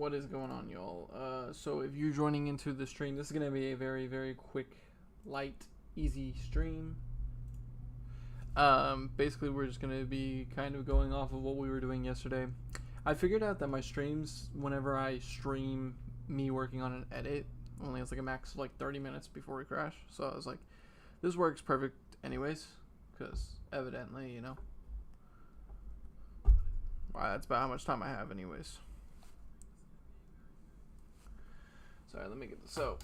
What is going on, y'all? So if you're joining into the stream, this is going to be a very, very quick, light, easy stream. Basically, we're just going to be kind of going off of what we were doing yesterday. I figured out that my streams, whenever I stream me working on an edit, only has like a max of like 30 minutes before we crash. So I was like, this works perfect anyways, because evidently, you know, that's about how much time I have anyways. Sorry, let me get this. So,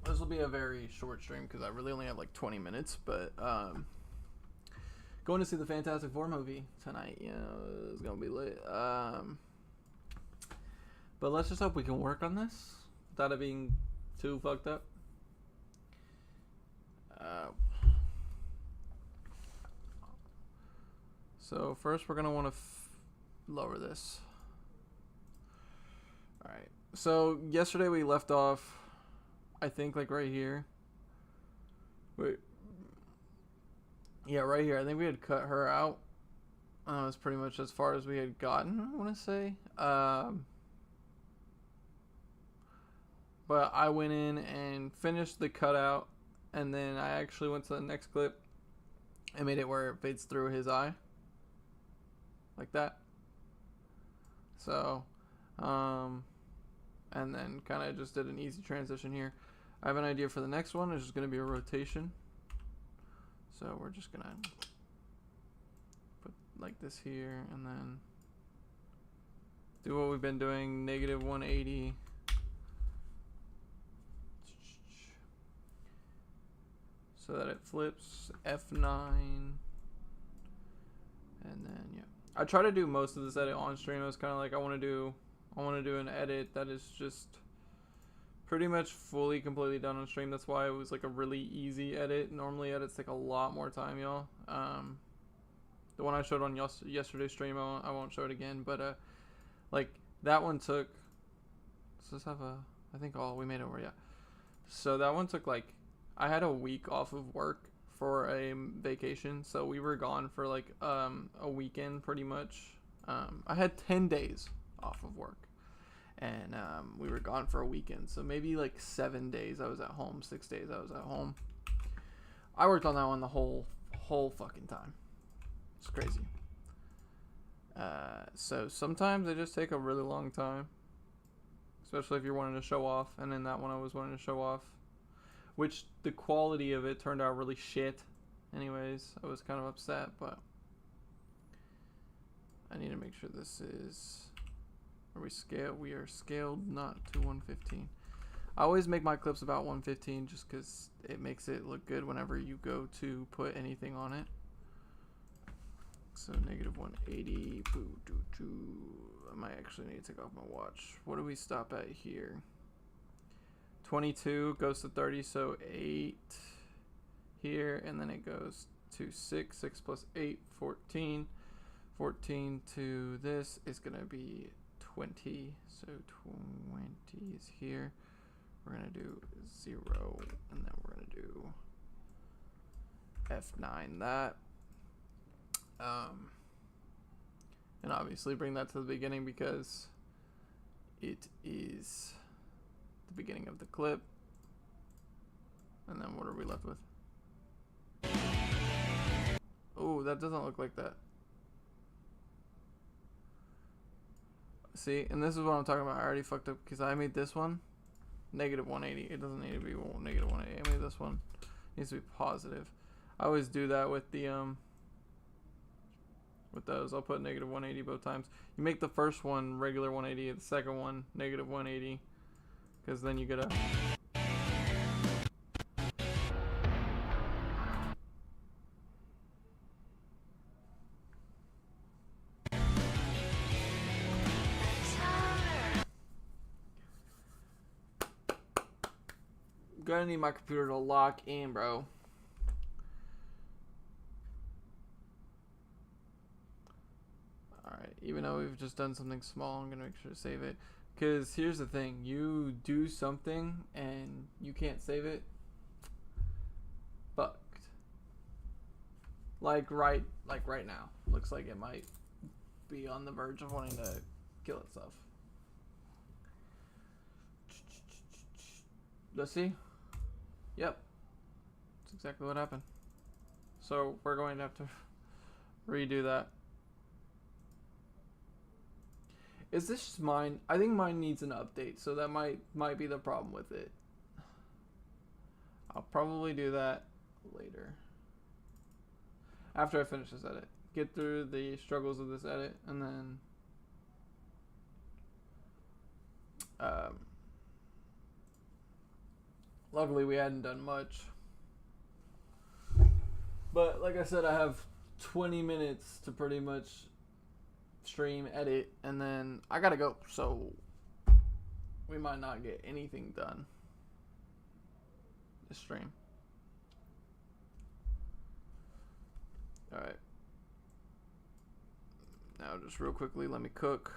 this will be a very short stream because I really only have like 20 minutes. But going to see the Fantastic Four movie tonight, you know, it's gonna be lit. But let's just hope we can work on this without it being too fucked up. So first, we're gonna want to lower this. All right. So yesterday we left off, I think, like right here. Wait. Yeah, right here. I think we had cut her out. That's pretty much as far as we had gotten, I want to say. But I went in and finished the cutout, and then I actually went to the next clip and made it where it fades through his eye. Like that. So, and then kind of just did an easy transition here. I have an idea for the next one. It's just going to be a rotation. So we're just going to put like this here and then do what we've been doing, negative 180. So that it flips, F9. And then, yeah. I try to do most of this edit on stream. I was kind of like, I want to do an edit that is just pretty much fully completely done on stream. That's why it was like a really easy edit. Normally edits take a lot more time, y'all. The one I showed on yesterday's stream, I won't show it again, but like that one took, does this have a, I think, oh, we made it over, yeah. So that one took like, I had a week off of work for a vacation, so we were gone for like a weekend pretty much. I had 10 days off of work, and we were gone for a weekend, so maybe like 7 days I was at home, 6 days I was at home. I worked on that one the whole fucking time. It's crazy. So sometimes they just take a really long time, especially if you're wanting to show off, and in that one I was wanting to show off, which the quality of it turned out really shit. Anyways, I was kind of upset, but I need to make sure this is, are we scaled? We are scaled not to 115. I always make my clips about 115 just because it makes it look good whenever you go to put anything on it. So negative 180. I might actually need to take off my watch. What do we stop at here? 22 goes to 30, so 8 here, and then it goes to 6 plus 8, 14 to this is going to be 20, so 20 is here. We're going to do 0, and then we're going to do F9 that, and obviously bring that to the beginning because it is the beginning of the clip. And then what are we left with? Oh, that doesn't look like that. See, and this is what I'm talking about. I already fucked up because I made this one negative 180. It doesn't need to be negative 180. I made this one, it needs to be positive. I always do that with the with those. I'll put negative 180 both times. You make the first one regular 180, the second one negative 180, because then you get a gonna need my computer to lock in, bro. Alright, even though we've just done something small, I'm gonna make sure to save it. Because here's the thing, you do something and you can't save it. Fucked. Like right now. Looks like it might be on the verge of wanting to kill itself. Let's see. Yep. That's exactly what happened. So we're going to have to redo that. Is this just mine? I think mine needs an update, so that might be the problem with it. I'll probably do that later. After I finish this edit. Get through the struggles of this edit, and then luckily we hadn't done much. But like I said, I have 20 minutes to pretty much stream, edit, and then I gotta go. So we might not get anything done this stream. Alright. Now just real quickly, let me cook.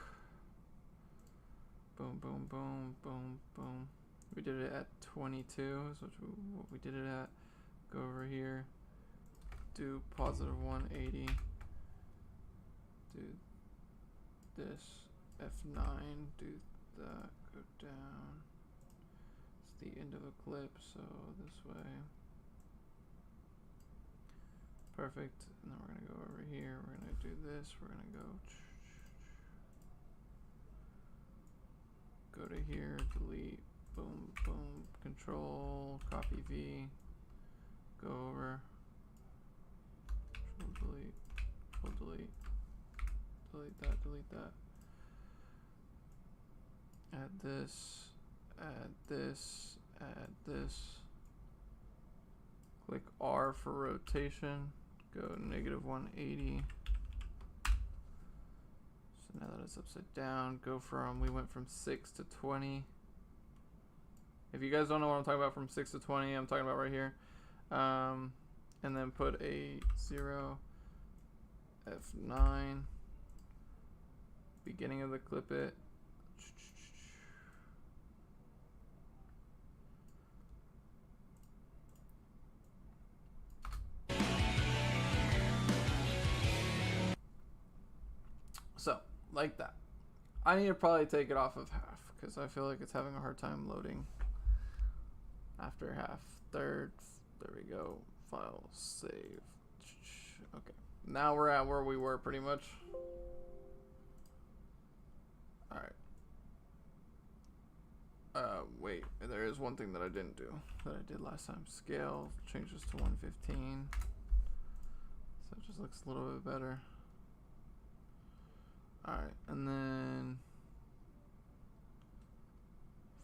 Boom, boom, boom, boom, boom. We did it at 22, so what we did it at. Go over here. Do positive 180. Do this. F9. Do that. Go down. It's the end of a clip, so this way. Perfect. And then we're going to go over here. We're going to do this. We're going to go to here, delete, boom, boom, control, copy V, go over, control delete that, add this, click R for rotation, go negative 180. So now that it's upside down, we went from 6 to 20. If you guys don't know what I'm talking about from 6 to 20, I'm talking about right here. And then put a 0, F9, beginning of the clip it. So, like that. I need to probably take it off of half because I feel like it's having a hard time loading after half. Third, there we go. File, save. Okay. Now we're at where we were pretty much. Alright. Wait, there is one thing that I didn't do that I did last time. Scale, change this to 115. So it just looks a little bit better. Alright, and then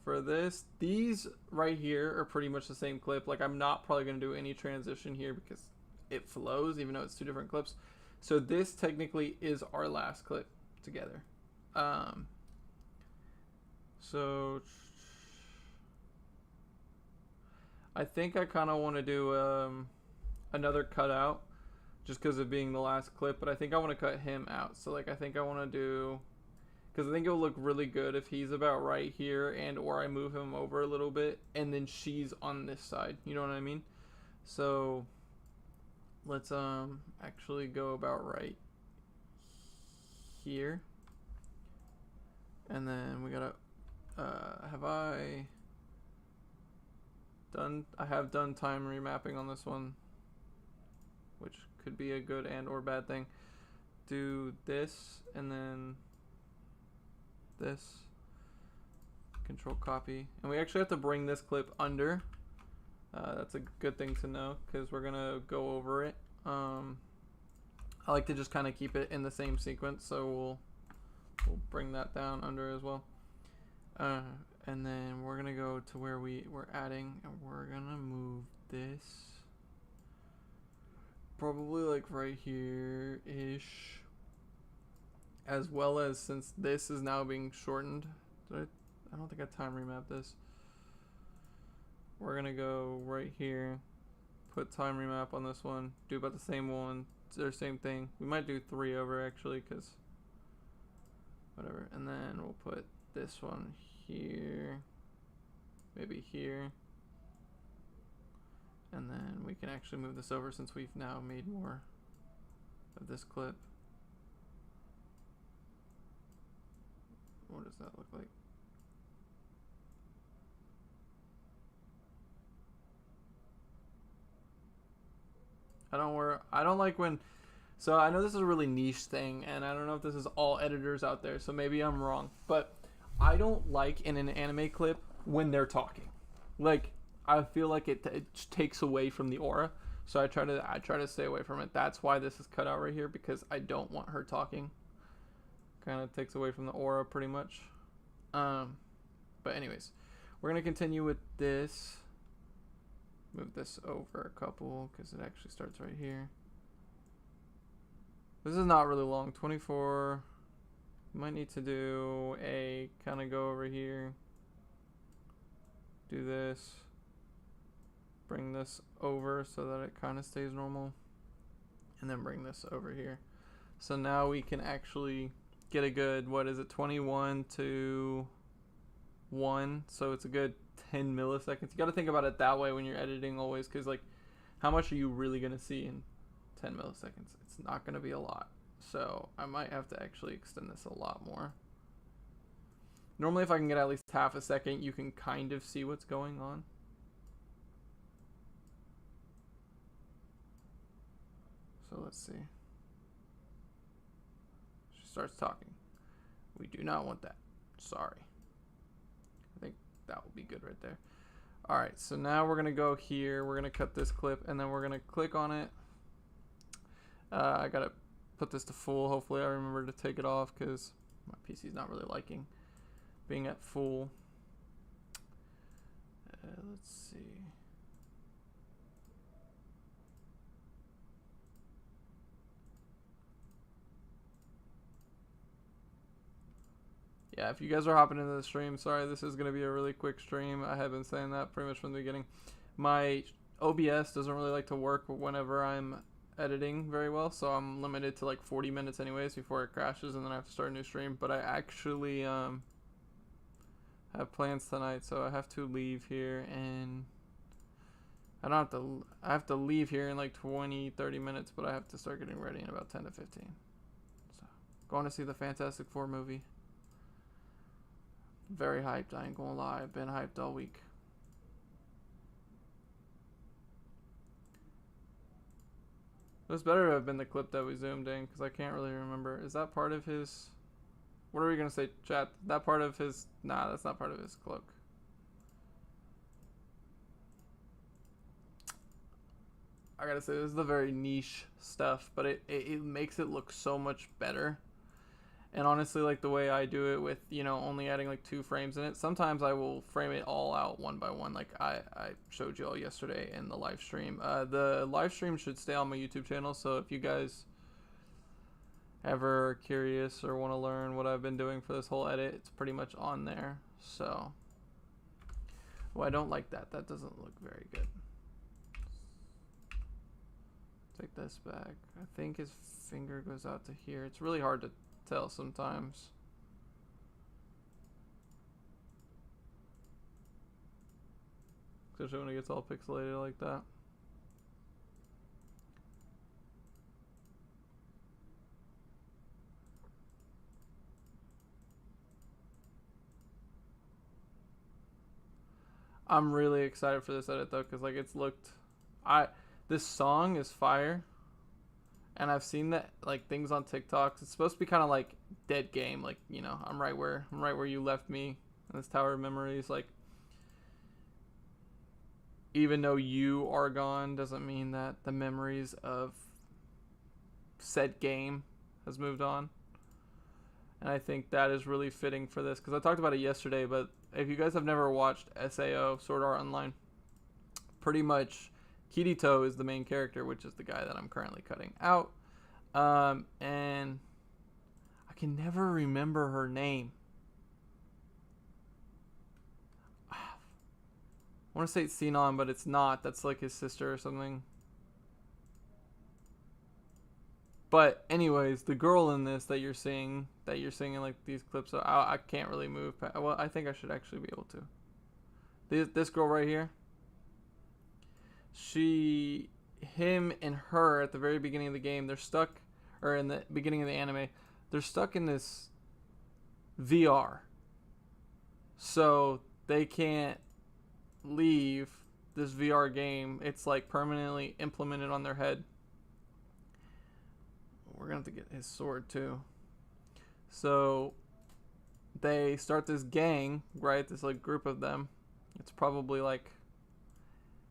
for this, these right here are pretty much the same clip. Like, I'm not probably going to do any transition here because it flows, even though it's two different clips. So this technically is our last clip together. So I think I kind of want to do another cutout just because of being the last clip, but I think I want to cut him out. So like I think I want to do, because I think it'll look really good if he's about right here and or I move him over a little bit and then she's on this side, you know what I mean? So let's actually go about right here, and then we gotta I have done time remapping on this one, which could be a good and or bad thing. Do this and then this, control copy, and we actually have to bring this clip under. That's a good thing to know because we're gonna go over it. I like to just kind of keep it in the same sequence, so we'll bring that down under as well. And then we're gonna go to where we're adding, and we're gonna move this probably like right here ish, as well as, since this is now being shortened, I don't think I time remap this. We're gonna go right here, put time remap on this one, do about the same one, or same thing. We might do 3 over actually, because whatever. And then we'll put this one here, maybe here, and then we can actually move this over since we've now made more of this clip. What does that look like? I don't like when. So I know this is a really niche thing, and I don't know if this is all editors out there. So maybe I'm wrong, but I don't like in an anime clip when they're talking. Like I feel like it takes away from the aura. So I try to stay away from it. That's why this is cut out right here, because I don't want her talking. Kind of takes away from the aura pretty much. But anyways, we're gonna continue with this. Move this over a couple because it actually starts right here. This is not really long. 24. Might need to do a kind of go over here. Do this. Bring this over so that it kind of stays normal. And then bring this over here. So now we can actually get a good, what is it, 21 to 1. So it's a good 10 milliseconds. You got to think about it that way when you're editing always, because like how much are you really going to see in 10 milliseconds? It's not going to be a lot. So I might have to actually extend this a lot more. Normally if I can get at least half a second, you can kind of see what's going on. So let's see. She starts talking. We do not want that. Sorry. I think that will be good right there. Alright, so now we're going to go here. We're going to cut this clip, and then we're going to click on it. I got to put this to full. Hopefully I remember to take it off because my PC's not really liking being at full. Let's see. Yeah, if you guys are hopping into the stream, sorry, this is going to be a really quick stream. I have been saying that pretty much from the beginning. My OBS doesn't really like to work whenever I'm editing very well, so I'm limited to like 40 minutes anyways before it crashes, and then I have to start a new stream. But I actually have plans tonight, so I have to leave here, and I have to leave here in like 20-30 minutes, but I have to start getting ready in about 10 to 15. So going to see the Fantastic Four movie. Very hyped, I ain't gonna lie. I've been hyped all week. This better have been the clip that we zoomed in, because I can't really remember. Is that part of his... What are we gonna say, chat? That part of his... Nah, that's not part of his cloak. I gotta say, this is the very niche stuff, but it makes it look so much better. And honestly, like the way I do it with, you know, only adding like 2 frames in it, sometimes I will frame it all out one by one, like I showed you all yesterday in the live stream. The live stream should stay on my YouTube channel, so if you guys ever are curious or want to learn what I've been doing for this whole edit, it's pretty much on there. So, well, I don't like that. That doesn't look very good. Take this back. I think his finger goes out to here. It's really hard to tell sometimes. Especially when it gets all pixelated like that. I'm really excited for this edit though, because like it's looked, this song is fire. And I've seen that like things on TikTok. It's supposed to be kind of like dead game, like, you know, I'm right where you left me in this Tower of Memories. Like, even though you are gone doesn't mean that the memories of said game has moved on. And I think that is really fitting for this, because I talked about it yesterday, but if you guys have never watched SAO, Sword Art Online, pretty much Kirito is the main character, which is the guy that I'm currently cutting out. And I can never remember her name. I want to say it's Sinon, but it's not. That's like his sister or something. But anyways, the girl in this that you're seeing in like these clips, I can't really move. Well, I think I should actually be able to. This girl right here. Him and her at the very beginning of the game, they're stuck, or in the beginning of the anime, they're stuck in this VR. So they can't leave this VR game. It's like permanently implemented on their head. we're gonna have to get his sword too. So they start this gang, right? This like group of them. It's probably like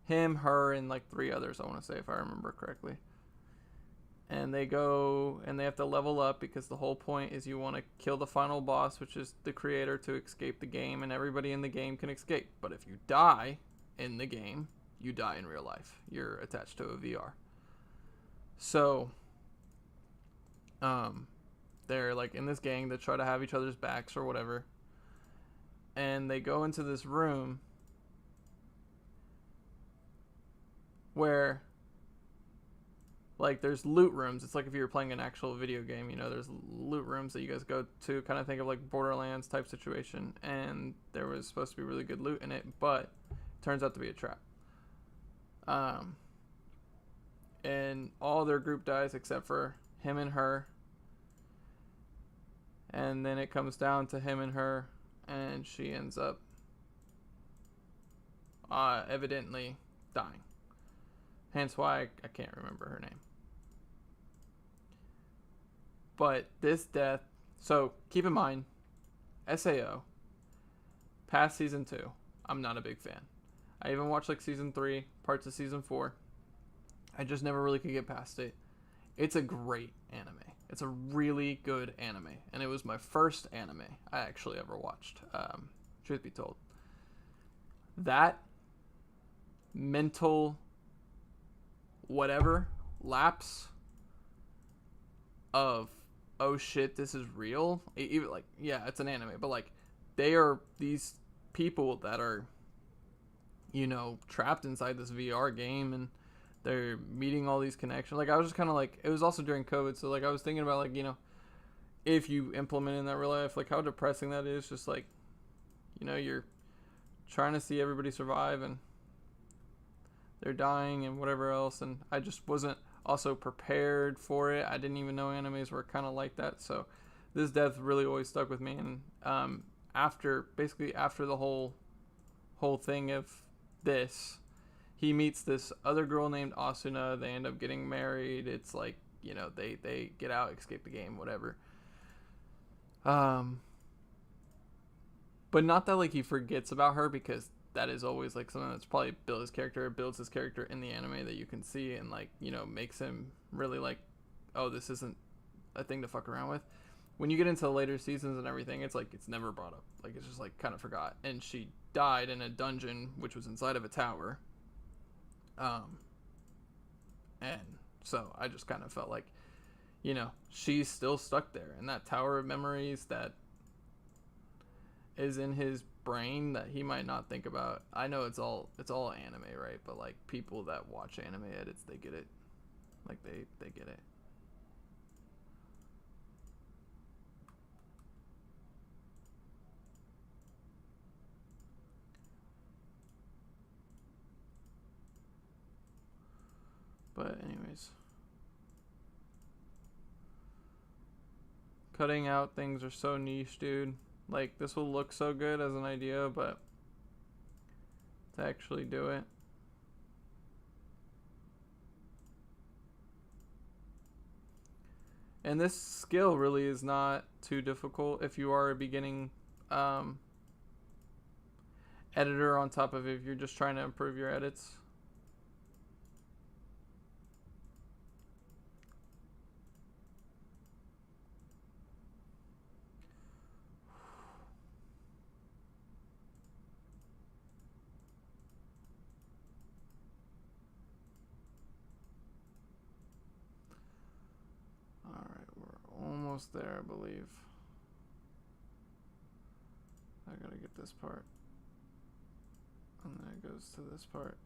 him, her, and like 3 others, I want to say, if I remember correctly. And they go and they have to level up because the whole point is you want to kill the final boss, which is the creator, to escape the game, and everybody in the game can escape. But if you die in the game, you die in real life. You're attached to a VR. So they're like in this gang that try to have each other's backs or whatever. And they go into this room where like there's loot rooms. It's like if you were playing an actual video game, you know, there's loot rooms that you guys go to, kind of think of like Borderlands type situation. And there was supposed to be really good loot in it, but it turns out to be a trap. And all their group dies except for him and her. And then it comes down to him and her, and she ends up evidently dying. Hence why I can't remember her name. But this death, so keep in mind, SAO, past season 2, I'm not a big fan. I even watched like season 3, parts of season 4. I just never really could get past it. It's a great anime. It's a really good anime. And it was my first anime I actually ever watched, truth be told. That mental whatever lapse of, oh shit, this is real. Even like, yeah, it's an anime, but like they are these people that are, you know, trapped inside this VR game, and they're meeting all these connections. Like I was just kind of like, it was also during COVID, so like I was thinking about like, you know, if you implement in that real life, like how depressing that is. Just like, you know, you're trying to see everybody survive and they're dying and whatever else, and I just wasn't also prepared for it. I didn't even know animes were kind of like that, so this death really always stuck with me. And after the whole thing of this, he meets this other girl named Asuna. They end up getting married. It's like, you know, they get out, escape the game, whatever. But not that like he forgets about her, because that is always like something that's probably builds his character in the anime that you can see, and like, you know, makes him really like, oh, this isn't a thing to fuck around with. When you get into the later seasons and everything, it's like it's never brought up. Like it's just like kind of forgot. And she died in a dungeon which was inside of a tower. And so I just kind of felt like, you know, she's still stuck there in that tower of memories that is in his brain that he might not think about. I know it's all anime, right? But like people that watch anime edits, they get it. Like they get it. But anyways, cutting out things are so niche, dude. Like this will look so good as an idea, but to actually do it, and this skill really is not too difficult if you are a beginning editor, on top of if you're just trying to improve your edits. Almost there, I believe. I gotta get this part, and then it goes to this part.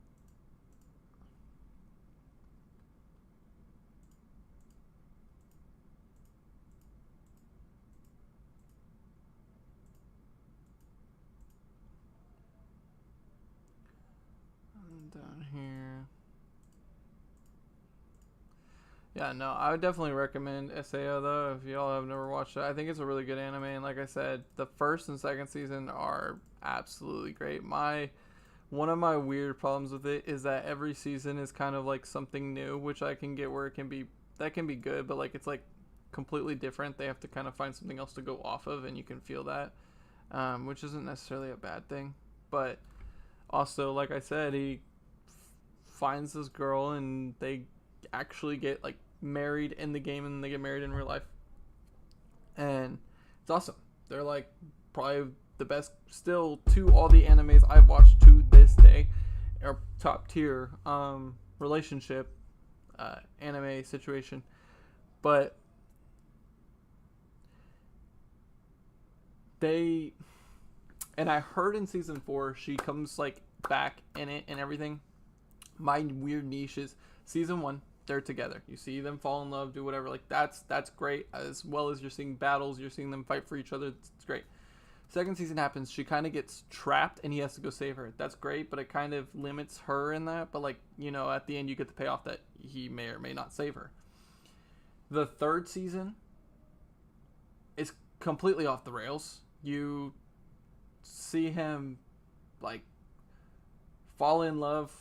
And down here. Yeah, no, I would definitely recommend SAO though if y'all have never watched it. I think it's a really good anime, and like I said, the first and second season are absolutely great. One of my weird problems with it is that every season is kind of like something new, which I can get where it can be good, but like it's like completely different, they have to kind of find something else to go off of, and you can feel that, which isn't necessarily a bad thing. But also, like I said, he finds this girl, and they actually get like married in the game, and they get married in real life, and it's awesome. They're like probably the best still to all the animes I've watched to this day, or top tier relationship anime situation. But they, and I heard in season 4 she comes like back in it and everything. My weird niche is season 1, they're together, you see them fall in love, do whatever, like that's great, as well as you're seeing battles, you're seeing them fight for each other. It's great. Second season happens, she kind of gets trapped and he has to go save her. That's great, but it kind of limits her in that. But like, you know, at the end you get the payoff that he may or may not save her. The third season is completely off the rails. You see him like fall in love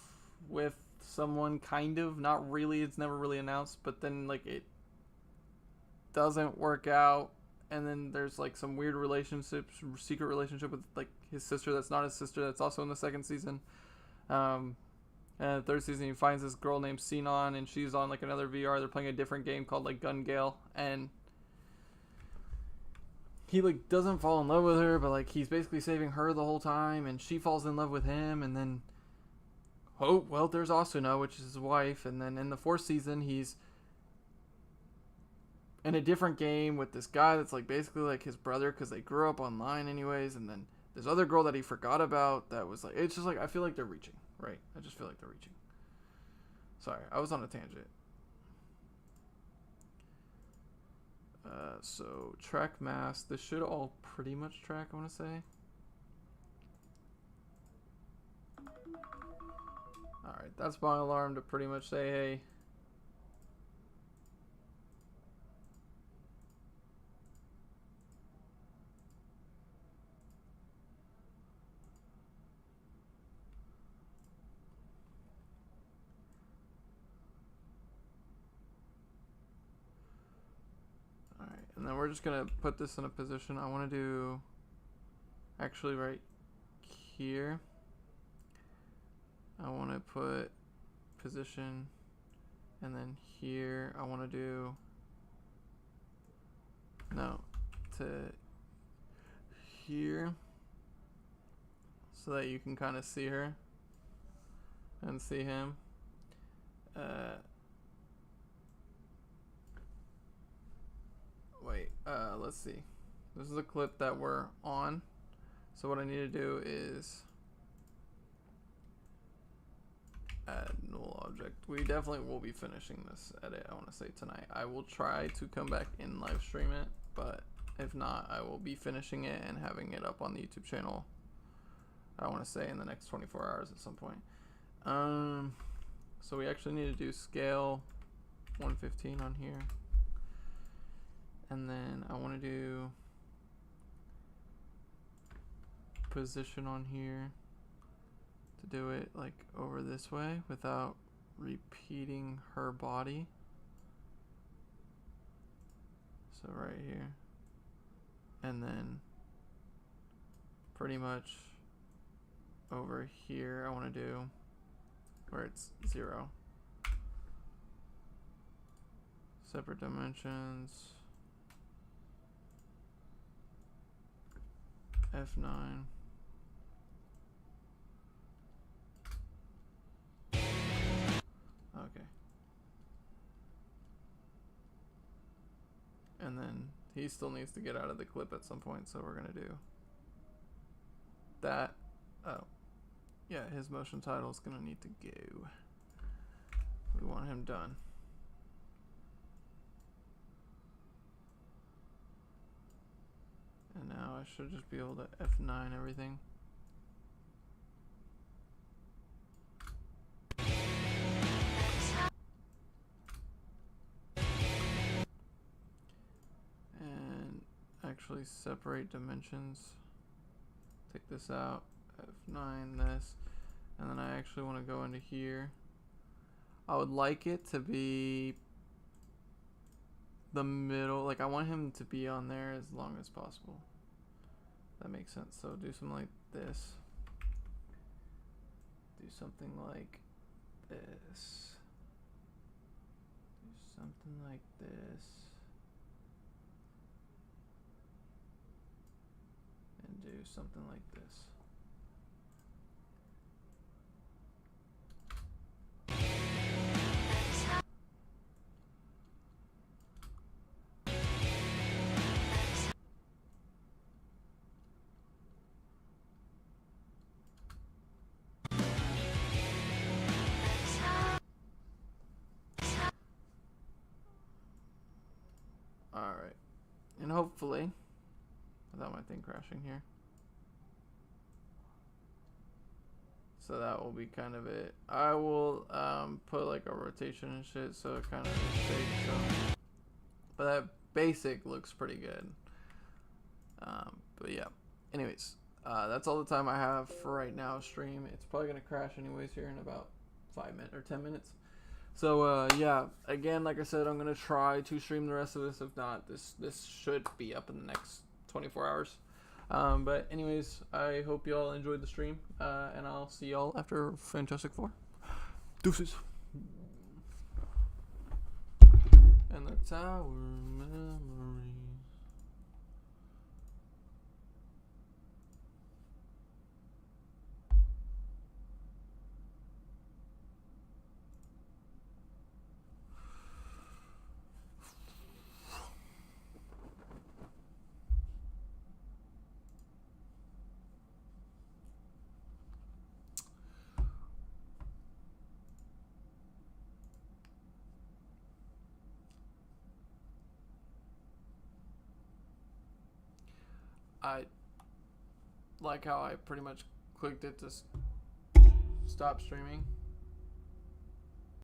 with someone, kind of, not really, it's never really announced, but then like it doesn't work out, and then there's like some weird relationship, secret relationship with like his sister that's not his sister, that's also in the second season. And the third season he finds this girl named Sinon, and she's on like another VR, they're playing a different game called like Gun Gale, and he like doesn't fall in love with her, but like he's basically saving her the whole time, and she falls in love with him, and then oh well, there's Asuna, which is his wife, and then in the fourth season he's in a different game with this guy that's like basically like his brother because they grew up online anyways, and then this other girl that he forgot about that was like, it's just like I feel like they're reaching, right? I just feel like they're reaching. Sorry, I was on a tangent. So track mass, this should all pretty much track, I want to say. Alright, that's my alarm to pretty much say, hey, alright, and then we're just gonna put this in a position. I want to do actually right here. I want to put position, and then here I want to do to here, so that you can kind of see her and see him. Let's see. This is a clip that we're on. So what I need to do is add null object. We definitely will be finishing this edit, I want to say, tonight. I will try to come back and live stream it, but if not, I will be finishing it and having it up on the YouTube channel, I want to say, in the next 24 hours at some point. So we actually need to do scale 115 on here, and then I want to do position on here to do it like over this way without repeating her body. So right here, and then pretty much over here I want to do where it's 0. Separate dimensions, F9. Okay. And then he still needs to get out of the clip at some point, so we're gonna do that. Oh, yeah, his motion title is gonna need to go. We want him done. And now I should just be able to F9 everything. And actually separate dimensions. Take this out, F9 this, and then I actually want to go into here. I would like it to be the middle. Like, I want him to be on there as long as possible. That makes sense. So do something like this. Do something like this. Do something like this. And do something like this. Alright. And hopefully, without my thing crashing here. So that will be kind of it. I will put like a rotation and shit so it kind of shakes. So. But that basic looks pretty good. But yeah. Anyways, that's all the time I have for right now. Stream. It's probably gonna crash anyways here in about 5 minutes or 10 minutes. So yeah, again, like I said, I'm gonna try to stream the rest of this. If not, this should be up in the next 24 hours. But anyways, I hope y'all enjoyed the stream, and I'll see y'all after Fantastic Four. Deuces. And the Tower Memories. I like how I pretty much clicked it to stop streaming.